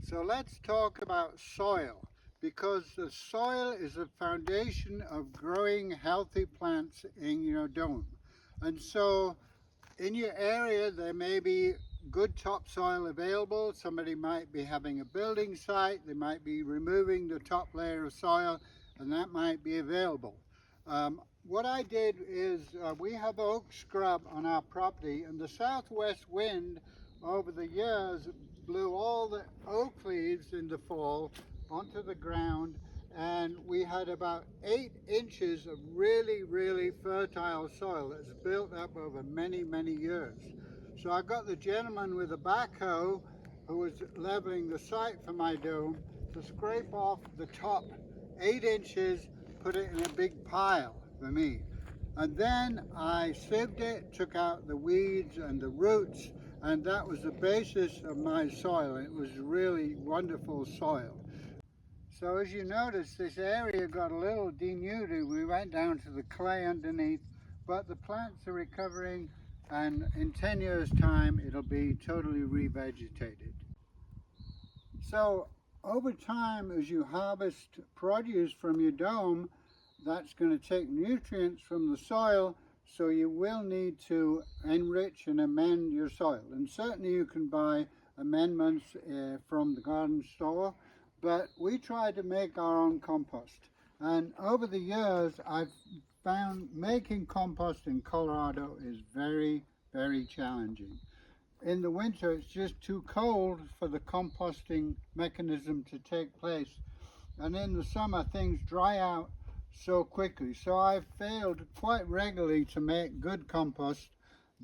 So let's talk about soil, because the soil is the foundation of growing healthy plants in your dome. And so in your area there may be good topsoil available. Somebody might be having a building site, they might be removing the top layer of soil, and that might be available. What I did is we have oak scrub on our property, and the southwest wind over the years blew all the oak leaves in the fall onto the ground, and we had about 8 inches of really fertile soil that's built up over many years. So I got the gentleman with a backhoe who was leveling the site for my dome to scrape off the top 8 inches, put it in a big pile for me. And then I sieved it, took out the weeds and the roots, and that was the basis of my soil. It was really wonderful soil. So as you notice, this area got a little denuded. We went down to the clay underneath, but the plants are recovering, and in 10 years time it'll be totally revegetated. So over time, as you harvest produce from your dome, that's going to take nutrients from the soil, so you will need to enrich and amend your soil. And certainly you can buy amendments from the garden store, but we try to make our own compost. And over the years I've found making compost in Colorado is very challenging. In the winter it's just too cold for the composting mechanism to take place, and in the summer things dry out so quickly. So I've failed quite regularly to make good compost,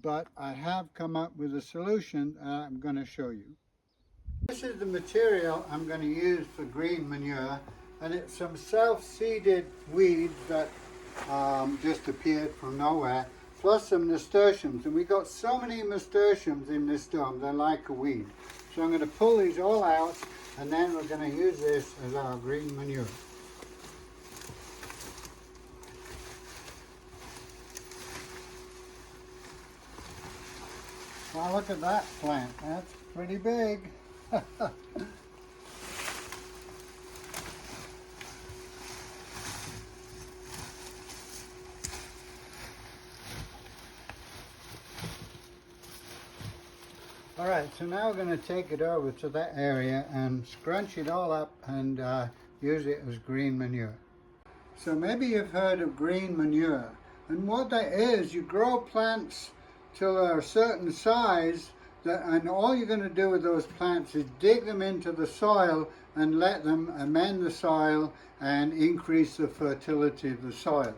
but I have come up with a solution I'm going to show you. This is the material I'm going to use for green manure, and it's some self-seeded weeds that just appeared from nowhere, plus some nasturtiums. And we got so many nasturtiums in this dome, they're like a weed. So I'm going to pull these all out, and then we're going to use this as our green manure. Well, look at that plant. That's pretty big. All right, so now we're going to take it over to that area and scrunch it all up and use it as green manure. So maybe you've heard of green manure, and what that is, you grow plants till they're a certain size, and all you're going to do with those plants is dig them into the soil and let them amend the soil and increase the fertility of the soil.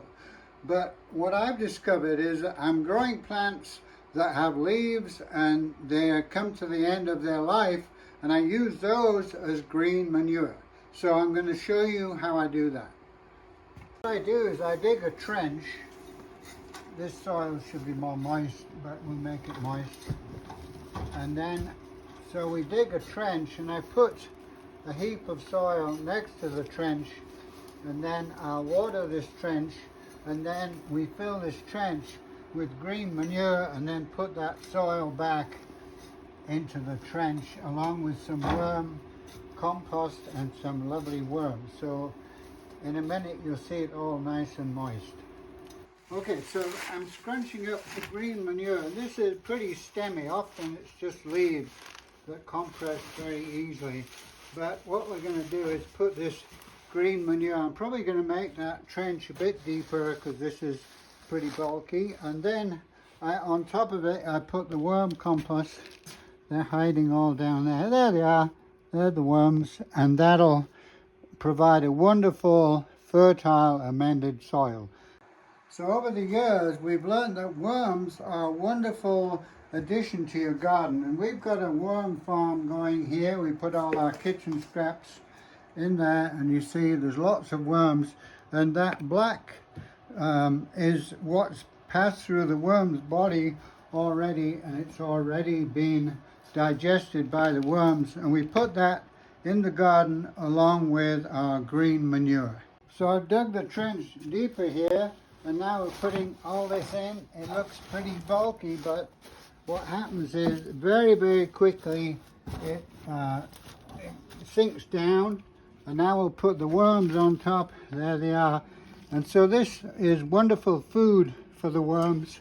But what I've discovered is that I'm growing plants that have leaves and they come to the end of their life, and I use those as green manure. So I'm going to show you how I do that. What I do is I dig a trench. This soil should be more moist, but we'll make it moist. And then, so we dig a trench, and I put a heap of soil next to the trench, and then I'll water this trench, and then we fill this trench with green manure, and then put that soil back into the trench along with some worm compost and some lovely worms. So in a minute you'll see it all nice and moist. Okay, so I'm scrunching up the green manure, and this is pretty stemmy. Often it's just leaves that compress very easily. But what we're going to do is put this green manure, I'm probably going to make that trench a bit deeper because this is pretty bulky. And then on top of it I put the worm compost. They're hiding all down there. There they are. They're the worms, and that'll provide a wonderful, fertile, amended soil. So over the years, we've learned that worms are a wonderful addition to your garden. And we've got a worm farm going here. We put all our kitchen scraps in there, and you see there's lots of worms. And that black is what's passed through the worm's body already, and it's already been digested by the worms. And we put that in the garden along with our green manure. So I've dug the trench deeper here, and now we're putting all this in. It looks pretty bulky, but what happens is very quickly it sinks down, and now we'll put the worms on top. There they are. And so this is wonderful food for the worms.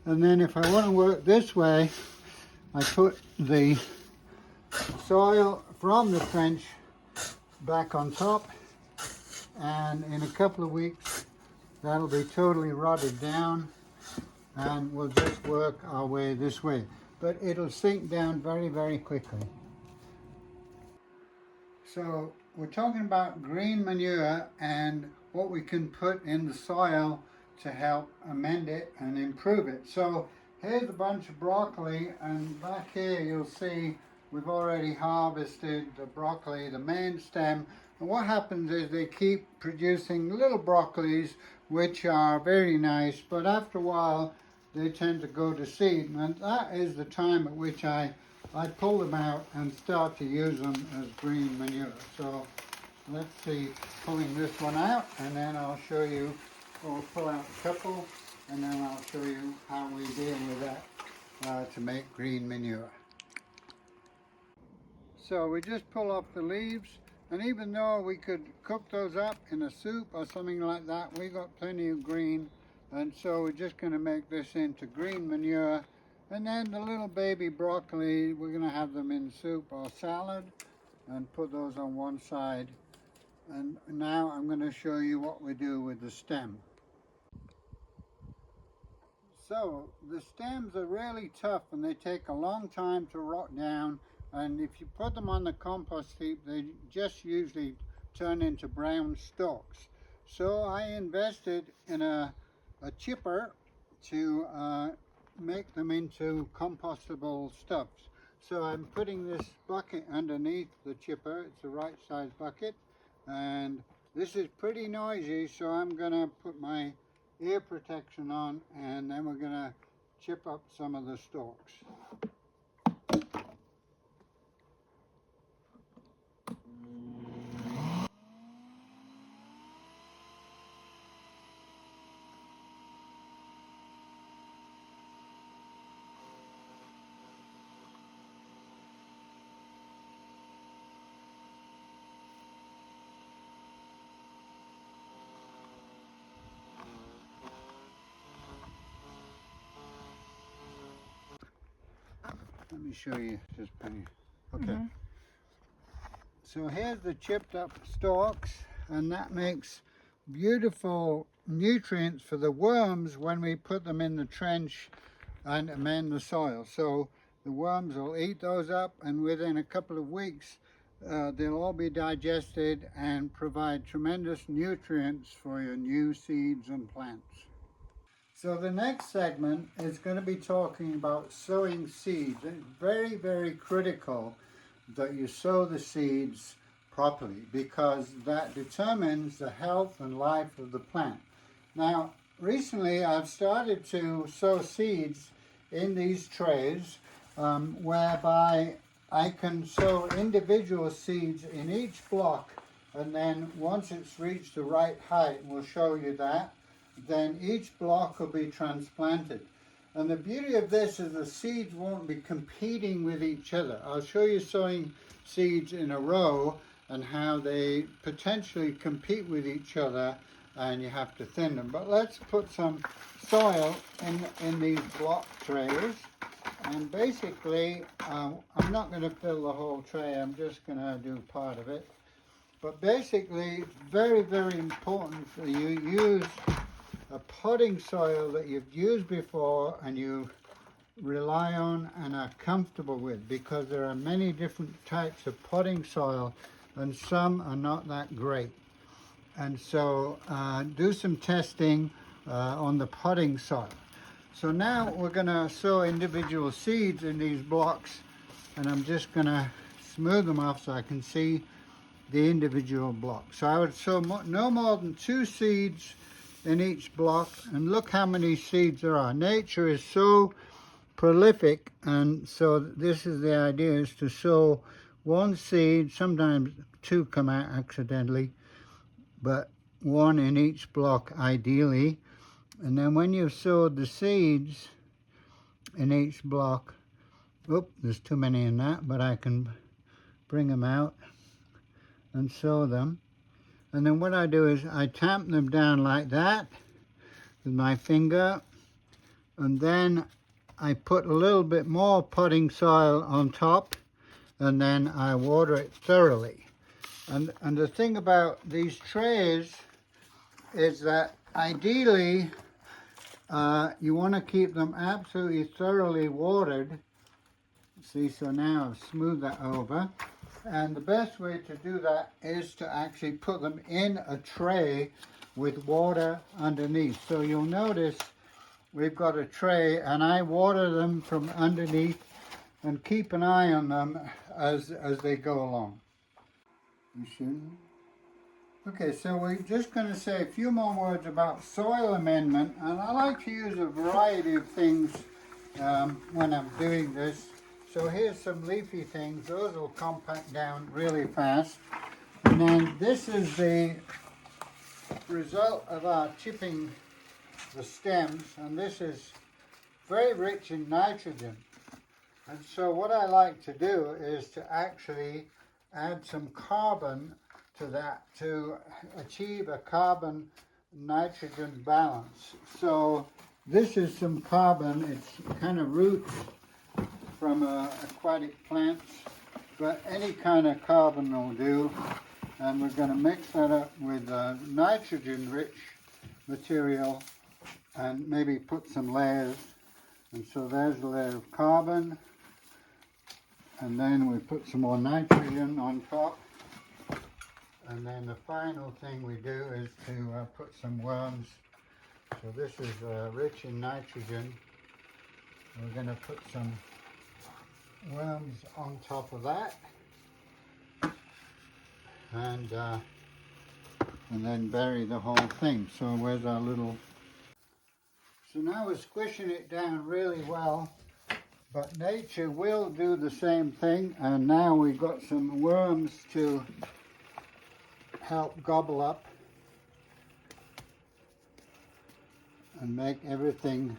And then if I want to work this way, I put the soil from the trench back on top, and in a couple of weeks that'll be totally rotted down, and we'll just work our way this way. But it'll sink down very, very quickly. So we're talking about green manure and what we can put in the soil to help amend it and improve it. So here's a bunch of broccoli, and back here you'll see we've already harvested the broccoli, the main stem. And what happens is they keep producing little broccolis, which are very nice, but after a while they tend to go to seed. And that is the time at which I pull them out and start to use them as green manure. So let's see, pulling this one out, and then I'll show you, we'll pull out a couple, and then I'll show you how we deal with that to make green manure. So we just pull off the leaves, and even though we could cook those up in a soup or something like that, we got plenty of green, and so we're just going to make this into green manure. And then the little baby broccoli, we're going to have them in soup or salad, and put those on one side. And now I'm going to show you what we do with the stem. So the stems are really tough, and they take a long time to rot down, and if you put them on the compost heap, they just usually turn into brown stalks. So I invested in a chipper to make them into compostable stuffs. So I'm putting this bucket underneath the chipper. It's the right size bucket, and this is pretty noisy, so I'm gonna put my ear protection on, and then we're gonna chip up some of the stalks. Let me show you just pretty. Okay. So here's the chipped up stalks, and that makes beautiful nutrients for the worms when we put them in the trench and amend the soil. So the worms will eat those up, and within a couple of weeks they'll all be digested and provide tremendous nutrients for your new seeds and plants. So the next segment is going to be talking about sowing seeds. It's very, very critical that you sow the seeds properly, because that determines the health and life of the plant. Now, recently I've started to sow seeds in these trays whereby I can sow individual seeds in each block, and then once it's reached the right height, we'll show you that, then each block will be transplanted. And the beauty of this is the seeds won't be competing with each other. I'll show you sowing seeds in a row and how they potentially compete with each other, and you have to thin them. But let's put some soil in these block trays. And basically, I'm not going to fill the whole tray, I'm just going to do part of it. But basically, it's very, very important that you use a potting soil that you've used before and you rely on and are comfortable with, because there are many different types of potting soil and some are not that great. And so do some testing on the potting soil. So now we're going to sow individual seeds in these blocks, and I'm just going to smooth them off so I can see the individual blocks. So I would sow no more than 2 seeds in each block, and look how many seeds there are. Nature is so prolific, and so this is the idea, is to sow 1 seed, sometimes 2 come out accidentally, but 1 in each block ideally. And then when you've sowed the seeds in each block, there's too many in that, but I can bring them out. and sow them. And then what I do is I tamp them down like that with my finger, and then I put a little bit more potting soil on top, and then I water it thoroughly. And the thing about these trays is that ideally you want to keep them absolutely thoroughly watered. See, so now I've smoothed that over. And the best way to do that is to actually put them in a tray with water underneath. So you'll notice we've got a tray, and I water them from underneath and keep an eye on them as they go along. You shouldn't. Okay, so we're just going to say a few more words about soil amendment, and I like to use a variety of things when I'm doing this. So here's some leafy things. Those will compact down really fast. And then this is the result of our chipping the stems, and this is very rich in nitrogen. And so what I like to do is to actually add some carbon to that to achieve a carbon nitrogen balance. So this is some carbon. It's kind of roots from aquatic plants, but any kind of carbon will do. And we're going to mix that up with nitrogen-rich material and maybe put some layers. And so there's a layer of carbon, and then we put some more nitrogen on top. And then the final thing we do is to put some worms. So this is rich in nitrogen. We're going to put some worms on top of that, and then bury the whole thing. So where's our little... So now we're squishing it down really well, but nature will do the same thing. And now we've got some worms to help gobble up and make everything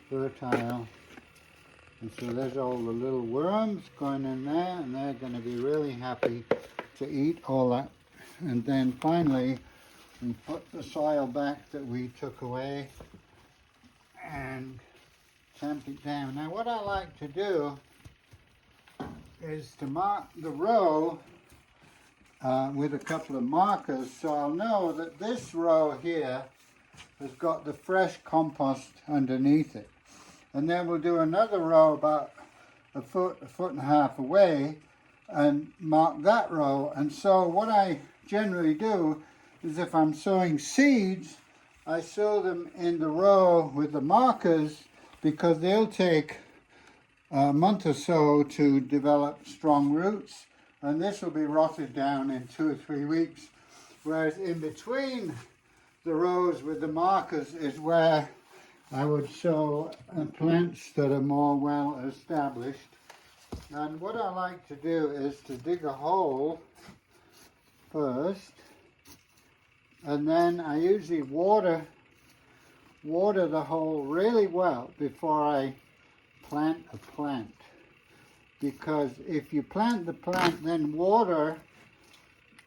fertile. And so there's all the little worms going in there, and they're going to be really happy to eat all that. And then finally we put the soil back that we took away and tamp it down. Now what I like to do is to mark the row with a couple of markers, so I'll know that this row here has got the fresh compost underneath it. And then we'll do another row about a foot and a half away and mark that row. And so what I generally do is if I'm sowing seeds, I sow them in the row with the markers, because they'll take a month or so to develop strong roots, and this will be rotted down in 2 or 3 weeks. Whereas in between the rows with the markers is where I would sow plants that are more well established. And what I like to do is to dig a hole first, and then I usually water the hole really well before I plant a plant. Because if you plant the plant then water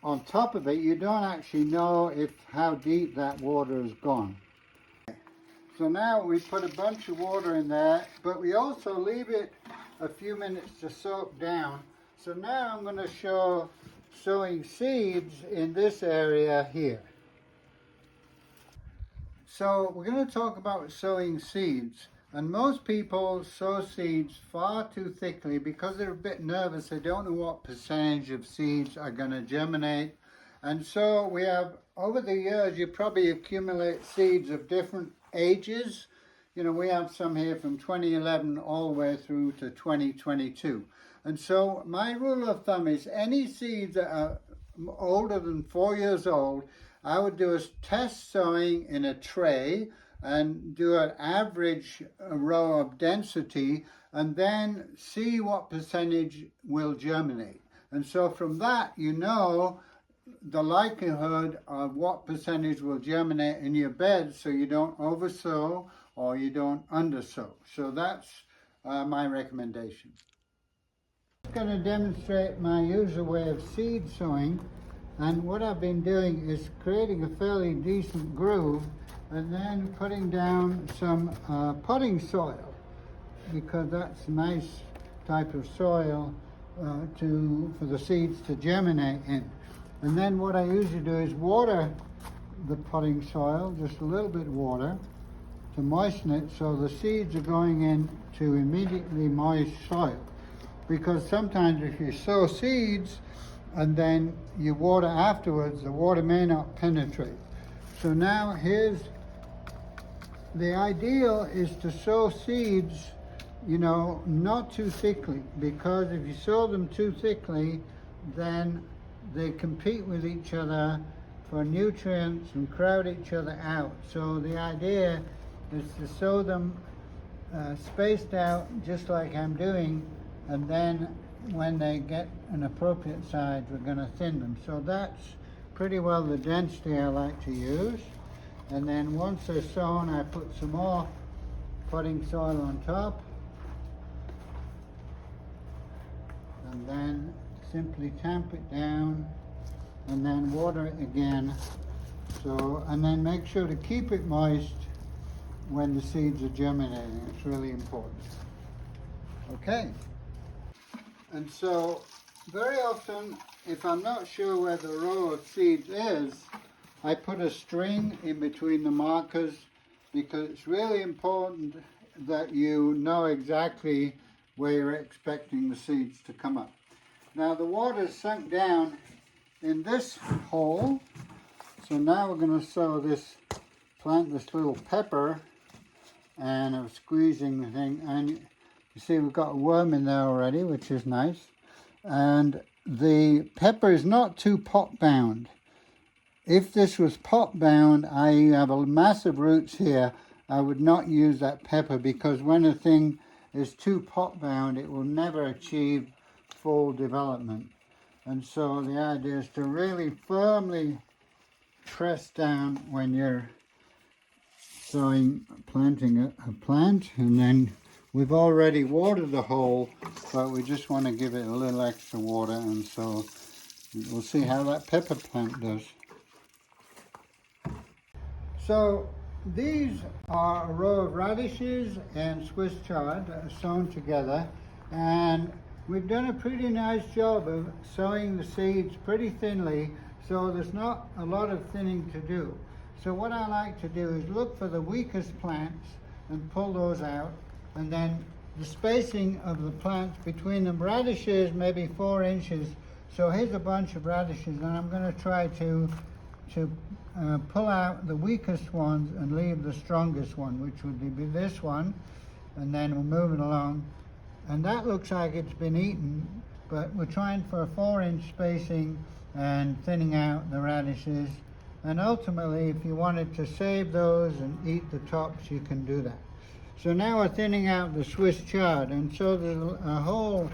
on top of it, you don't actually know how deep that water has gone. So now we put a bunch of water in there, but we also leave it a few minutes to soak down. So now I'm going to show sowing seeds in this area here. So we're going to talk about sowing seeds. And most people sow seeds far too thickly because they're a bit nervous. They don't know what percentage of seeds are going to germinate. And so we have, over the years, you probably accumulate seeds of different ages. You know, we have some here from 2011 all the way through to 2022. And so my rule of thumb is any seeds that are older than 4 years old, I would do a test sowing in a tray and do an average row of density, and then see what percentage will germinate. And so from that, you know the likelihood of what percentage will germinate in your bed, so you don't oversow or you don't undersow. So that's my recommendation. just going to demonstrate my usual way of seed sowing, and what I've been doing is creating a fairly decent groove and then putting down some potting soil, because that's a nice type of soil for the seeds to germinate in. And then what I usually do is water the potting soil, just a little bit of water to moisten it, so the seeds are going into immediately moist soil. Because sometimes if you sow seeds and then you water afterwards, the water may not penetrate. So now here's the ideal is to sow seeds, you know, not too thickly, because if you sow them too thickly, then they compete with each other for nutrients and crowd each other out. So the idea is to sow them spaced out just like I'm doing, and then when they get an appropriate size, we're going to thin them. So that's pretty well the density I like to use. And then once they're sown, I put some more potting soil on top, and then simply tamp it down and then water it again. So, and then make sure to keep it moist when the seeds are germinating. It's really important. Okay. And so very often, if I'm not sure where the row of seeds is, I put a string in between the markers, because it's really important that you know exactly where you're expecting the seeds to come up. Now the water's sunk down in this hole, so now we're going to sow this, plant this little pepper, and I'm squeezing the thing, and you see we've got a worm in there already, which is nice. And the pepper is not too pot bound. If this was pot bound, I have a massive roots here, I would not use that pepper, because when a thing is too pot bound, it will never achieve full development. And so the idea is to really firmly press down when you're planting a plant. And then we've already watered the hole, but we just want to give it a little extra water, and so we'll see how that pepper plant does. So these are a row of radishes and Swiss chard that are sown together, and we've done a pretty nice job of sowing the seeds pretty thinly, so there's not a lot of thinning to do. So what I like to do is look for the weakest plants and pull those out, and then the spacing of the plants between them, radishes maybe 4 inches. So here's a bunch of radishes, and I'm going to try to pull out the weakest ones and leave the strongest one, which would be this one, and then we'll move it along. And that looks like it's been eaten, but we're trying for a 4-inch spacing and thinning out the radishes. And ultimately, if you wanted to save those and eat the tops, you can do that. So now we're thinning out the Swiss chard, and so there's a whole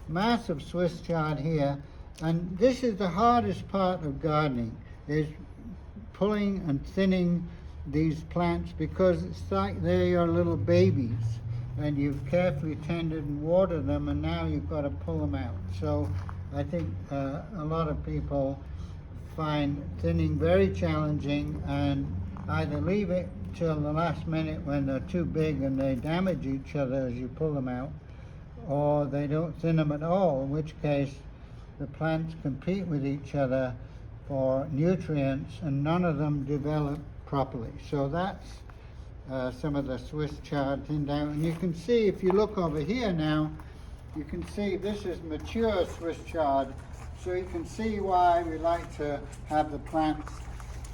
mass of Swiss chard here. And this is the hardest part of gardening, is pulling and thinning these plants, because it's like they're your little babies, and you've carefully tended and watered them, and now you've got to pull them out. So I think a lot of people find thinning very challenging and either leave it till the last minute when they're too big and they damage each other as you pull them out, or they don't thin them at all, in which case the plants compete with each other for nutrients and none of them develop properly. So that's some of the Swiss chard thinned out. And you can see, if you look over here now, you can see this is mature Swiss chard. So you can see why we like to have the plants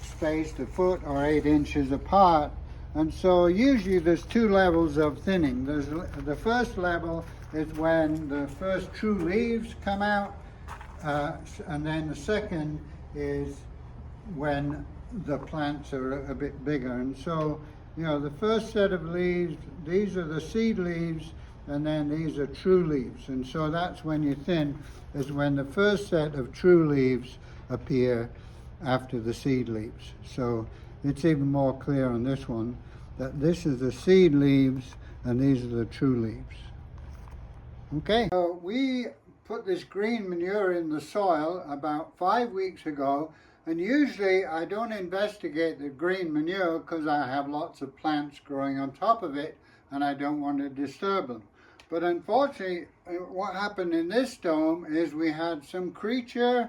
spaced 1 foot or 8 inches apart. And so usually there's 2 levels of thinning. There's the first level is when the first true leaves come out, and then the second is when the plants are a bit bigger. And so, you know, the first set of leaves, these are the seed leaves, and then these are true leaves. And so that's when you thin, is when the first set of true leaves appear after the seed leaves. So it's even more clear on this one that this is the seed leaves and these are the true leaves. Okay, so we put this green manure in the soil about 5 weeks ago, and usually I don't investigate the green manure because I have lots of plants growing on top of it and I don't want to disturb them. But unfortunately, what happened in this dome is we had some creature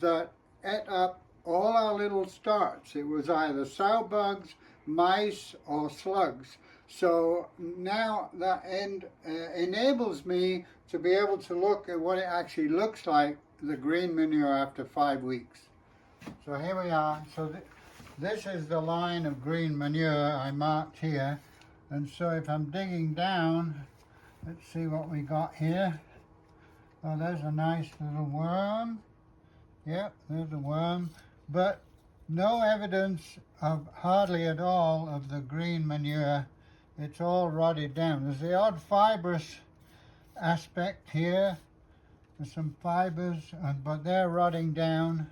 that ate up all our little starts. It was either sow bugs, mice, or slugs. So now that enables me to be able to look at what it actually looks like, the green manure after 5 weeks. So here we are. So this is the line of green manure I marked here. And so if I'm digging down, let's see what we got here. Oh, there's a nice little worm. Yep, there's a worm. But no evidence of hardly at all of the green manure. It's all rotted down. There's the odd fibrous aspect here. There's some fibers, but they're rotting down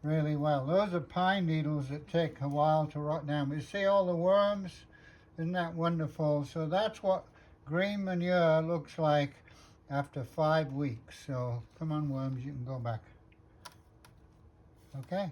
really well. Those are pine needles that take a while to rot down. But you see all the worms? Isn't that wonderful? So that's what green manure looks like after 5 weeks. So come on, worms, you can go back. Okay.